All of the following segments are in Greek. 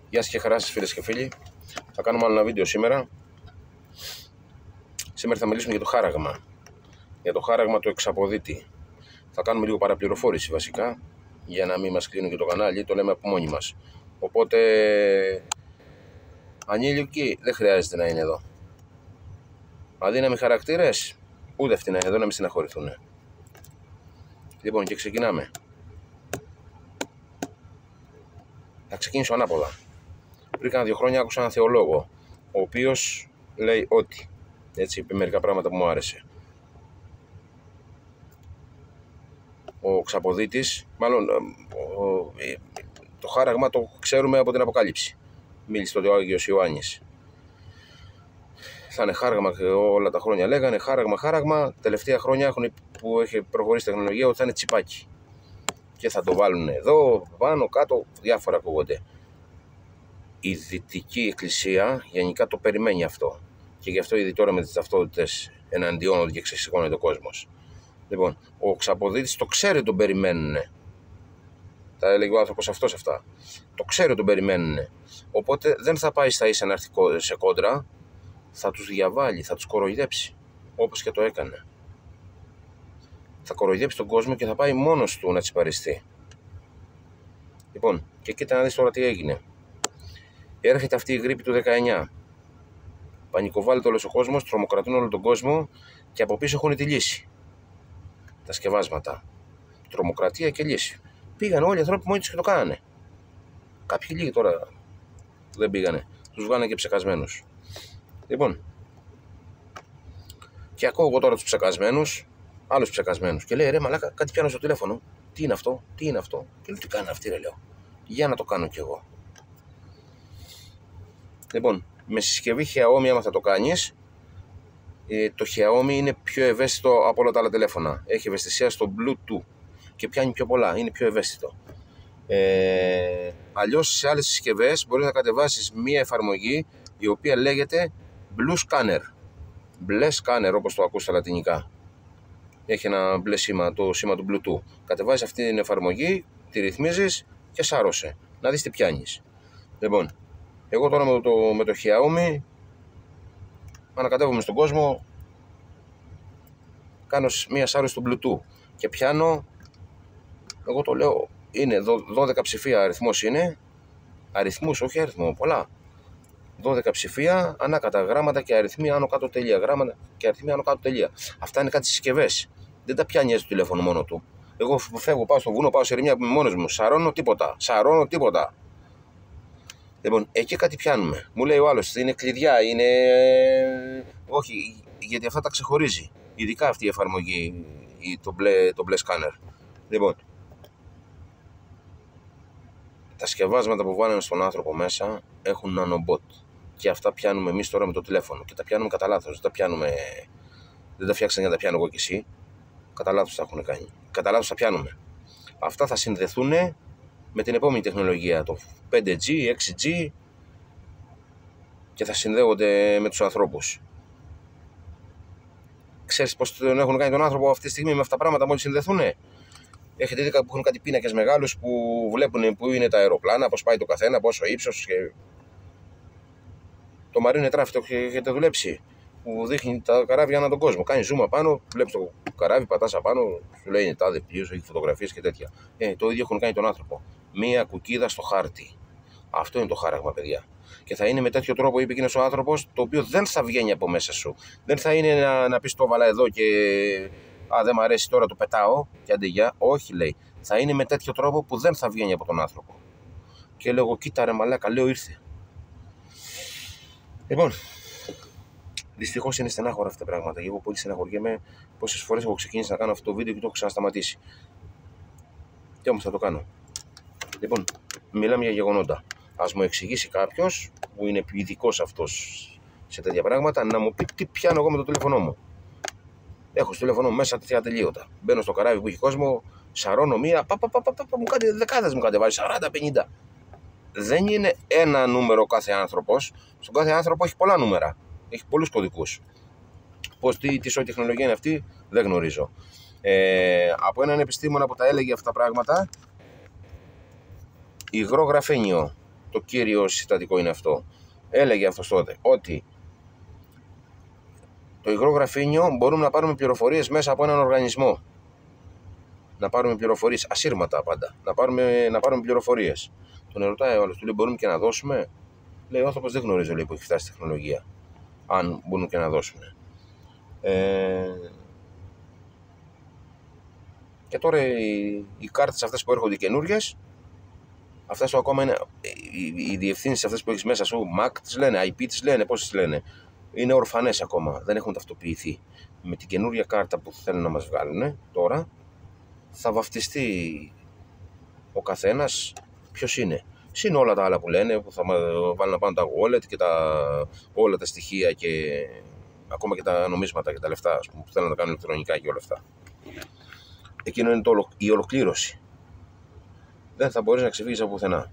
Γεια σας και χαρά σας φίλες και φίλοι. Θα κάνουμε άλλο ένα βίντεο σήμερα. Σήμερα θα μιλήσουμε για το χάραγμα. Για το χάραγμα του εξαποδίτη. Θα κάνουμε λίγο παραπληροφόρηση βασικά, για να μην μας κλείνουν και το κανάλι, το λέμε από μόνοι μας. Οπότε ανήλικοι δεν χρειάζεται να είναι εδώ. Αδύναμοι χαρακτήρες, ούτε αυτοί να είναι εδώ να μην στεναχωρηθούν. Λοιπόν, και ξεκινάμε. Θα ξεκινήσω ανάποδα. Πριν κάνα 2 χρόνια άκουσα έναν θεολόγο, ο οποίος λέει ότι, έτσι είπε μερικά πράγματα που μου άρεσε. Ο ξαποδίτης, μάλλον το χάραγμα το ξέρουμε από την Αποκάλυψη. Μίλησε τότε ο Άγιος Ιωάννης. Θα είναι χάραγμα και όλα τα χρόνια λέγανε χάραγμα. Τελευταία χρόνια που έχει προχωρήσει η τεχνολογία ότι θα είναι τσιπάκι. Και θα το βάλουν εδώ, πάνω, κάτω, διάφορα ακούγονται. Η Δυτική Εκκλησία γενικά το περιμένει αυτό. Και γι' αυτό ήδη τώρα με τις ταυτότητες εναντιώνονται και ξεσηκώνεται ο κόσμος. Λοιπόν, ο ξαποδίτης το ξέρει τον περιμένουν. Τα έλεγε ο άνθρωπος αυτός αυτά. Το ξέρει τον περιμένουν. Οπότε δεν θα πάει στα ίσα να έρθει σε κόντρα. Θα τους διαβάλει, θα τους κοροϊδέψει. Όπως και το έκανε. Θα κοροϊδέψει τον κόσμο και θα πάει μόνος του να τσιπαριστεί. Λοιπόν, και κοίτα να δεις τώρα τι έγινε. Έρχεται αυτή η γρίπη του 19. Πανικοβάλλεται όλος ο κόσμος, τρομοκρατούν όλο τον κόσμο και από πίσω έχουν τη λύση. Τα σκευάσματα. Τρομοκρατία και λύση. Πήγαν όλοι οι άνθρωποι μόνοι τους και το κάνανε. Κάποιοι λίγοι τώρα δεν πήγανε. Τους βγάλανε και ψεκασμένους. Λοιπόν, και ακούω εγώ τώρα τους ψεκασμένους, άλλους ψεκασμένους. Και λέει ρε μαλάκα, κάτι πιάνω στο τηλέφωνο. Τι είναι αυτό, τι είναι αυτό. Και λέω τι κάνει αυτή, ρε λέω. Για να το κάνω κι εγώ. Λοιπόν, με συσκευή Xiaomi, άμα θα το κάνεις, το Xiaomi είναι πιο ευαίσθητο από όλα τα άλλα τηλέφωνα. Έχει ευαισθησία στο Bluetooth και πιάνει πιο πολλά, είναι πιο ευαίσθητο. Αλλιώς σε άλλες συσκευές μπορείς να κατεβάσεις μία εφαρμογή η οποία λέγεται Blue Scanner. Μπλε Scanner, όπως το ακούς στα λατινικά. Έχει ένα μπλε σήμα, το σήμα του Bluetooth. Κατεβάζεις αυτή την εφαρμογή, τη ρυθμίζεις και σάρωσε. Να δεις τι πιάνεις. Λοιπόν, εγώ τώρα με το Xiaomi ανακατεύομαι στον κόσμο, κάνω μία σάρωση του Bluetooth και πιάνω, εγώ το λέω, είναι 12 ψηφία αριθμός είναι, αριθμούς, όχι αριθμό, πολλά. 12 ψηφία, ανάκατα γράμματα και αριθμοί άνω κάτω τελεία, γράμματα και αριθμοί άνω κάτω τελεία. Αυτά είναι κάτι συσκευές. Δεν τα πιάνει έτσι το τηλέφωνο μόνο του. Εγώ φεύγω, πάω στο βουνό, πάω σε ερημιά μόνος μου, σαρώνω τίποτα. Λοιπόν, εκεί κάτι πιάνουμε. Μου λέει ο άλλος, είναι κλειδιά, είναι... Όχι, γιατί αυτά τα ξεχωρίζει. Ειδικά αυτή η εφαρμογή, το μπλε σκάνερ. Λοιπόν, τα σκευάσματα που βάλανε στον άνθρωπο μέσα έχουν νανόμποτ. Και αυτά πιάνουμε εμείς τώρα με το τηλέφωνο. Και τα πιάνουμε κατά λάθος. Δεν τα φτιάξαν για να τα πιάνω εγώ και εσύ. Κατά λάθος τα έχουν κάνει. Κατά λάθος τα πιάνουμε. Αυτά θα συνδεθούν με την επόμενη τεχνολογία, το 5G, 6G, και θα συνδέονται με τους ανθρώπους. Ξέρεις πώς τον έχουν κάνει τον άνθρωπο αυτή τη στιγμή με αυτά τα πράγματα μόλις συνδεθούν? Έχετε δει που έχουν κάτι πίνακες μεγάλους που βλέπουν που είναι τα αεροπλάνα, πώς πάει το καθένα, πόσο ύψος. Και... το Marine Traffic το έχετε δουλέψει, που δείχνει τα καράβια ανά τον κόσμο. Κάνει zoom απάνω, βλέπεις το καράβι, πατάς απάνω, σου λέει είναι τάδε πλοίο, έχει φωτογραφίες και τέτοια. Το ίδιο έχουν κάνει τον άνθρωπο. Μία κουκίδα στο χάρτη. Αυτό είναι το χάραγμα, παιδιά. Και θα είναι με τέτοιο τρόπο, είπε εκείνος ο άνθρωπος, το οποίο δεν θα βγαίνει από μέσα σου. Δεν θα είναι να πεις το έβαλα εδώ και δεν μ' αρέσει τώρα το πετάω και άντε γεια. Όχι, λέει. Θα είναι με τέτοιο τρόπο που δεν θα βγαίνει από τον άνθρωπο. Και λέω, κοίτα ρε μαλάκα, λέω ήρθε. Λοιπόν, δυστυχώς είναι στενάχωρα αυτά τα πράγματα. Εγώ πολύ στεναχωριέμαι. Πόσες φορές έχω ξεκινήσει να κάνω αυτό το βίντεο και το έχω ξανασταματήσει. Τι όμως θα το κάνω. Λοιπόν, μιλάμε για γεγονότα. Ας μου εξηγήσει κάποιος που είναι ειδικός αυτός σε τέτοια πράγματα, να μου πει τι πιάνω εγώ με το τηλέφωνό μου. Έχω στο τηλέφωνο μέσα τέτοια ατελείωτα. Μπαίνω στο καράβι που έχει κόσμο, σαρώνω μία, μου κάνει δεκάδες, μου κατεβάζει 40-50. Δεν είναι ένα νούμερο κάθε άνθρωπος. Στον κάθε άνθρωπο έχει πολλά νούμερα. Έχει πολλούς κωδικούς. Τι σοή τεχνολογία είναι αυτή, δεν γνωρίζω. Από έναν επιστήμονα που τα έλεγε αυτά τα πράγματα, υγρό γραφένιο. το κύριο συστατικό είναι αυτό. Έλεγε αυτός τότε ότι το υγρό γραφήνιο μπορούμε να πάρουμε πληροφορίες μέσα από έναν οργανισμό. Να πάρουμε πληροφορίες, ασύρματα πάντα. Να πάρουμε πληροφορίες. Τον ρωτάει ο άλλος, του λέει: μπορούμε και να δώσουμε. Λέει: ο άνθρωπος δεν γνωρίζει, λέει, που έχει φτάσει η τεχνολογία. Αν μπορούν και να δώσουν. Και τώρα οι κάρτες αυτές που έρχονται καινούριες, αυτές ακόμα είναι οι διευθύνσεις αυτές που έχεις μέσα σου, MAC τις λένε, IP τις λένε, πώς τις λένε. Είναι ορφανές ακόμα, δεν έχουν ταυτοποιηθεί. Με την καινούρια κάρτα που θέλουν να μας βγάλουν τώρα, θα βαφτιστεί ο καθένας ποιος είναι. Συν όλα τα άλλα που λένε, που θα βάλουν να πάνε τα wallet και όλα τα στοιχεία και ακόμα και τα νομίσματα και τα λεφτά, ας πούμε, που θέλουν να τα κάνουν ηλεκτρονικά και όλα αυτά. Εκείνο είναι η ολοκλήρωση. Δεν θα μπορείς να ξεφύγεις από πουθενά.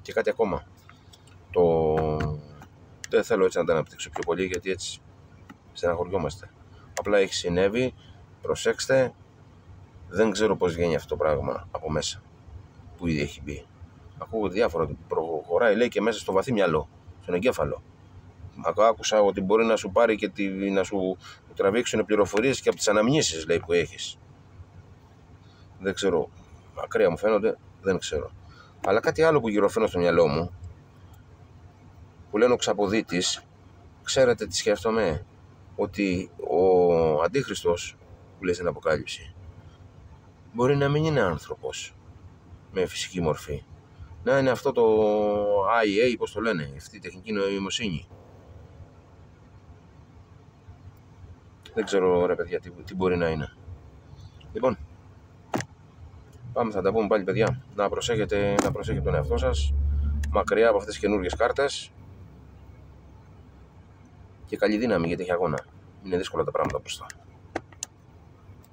Και κάτι ακόμα. Δεν θέλω έτσι να τα αναπτύξω πιο πολύ, γιατί έτσι στεναχωριόμαστε. Απλά έχει συνέβη, προσέξτε, δεν ξέρω πώς βγαίνει αυτό το πράγμα από μέσα που ήδη έχει μπει. Ακούω διάφορα ότι προχωράει, λέει, και μέσα στο βαθύ μυαλό, στον εγκέφαλο. Άκουσα ότι μπορεί να σου πάρει και να σου τραβήξουν πληροφορίες και από τις αναμνήσεις, λέει, που έχεις. Δεν ξέρω, ακραία μου φαίνονται, δεν ξέρω. Αλλά κάτι άλλο που γυροφέρνω στο μυαλό μου, που λένε ο ξαποδίτης, ξέρετε τι σκέφτομαι? Ότι ο Αντίχριστος που λέει στην Αποκάλυψη μπορεί να μην είναι άνθρωπος με φυσική μορφή, να είναι αυτό το IA, πώς το λένε, αυτή η τεχνική νοημοσύνη. Δεν ξέρω, ρε παιδιά, τι μπορεί να είναι. Λοιπόν, πάμε, θα τα πούμε πάλι, παιδιά. Να προσέχετε τον εαυτό σας, μακριά από αυτές τις καινούργιες κάρτες, και καλή δύναμη, γιατί έχει αγώνα. Είναι δύσκολα τα πράγματα μπροστά.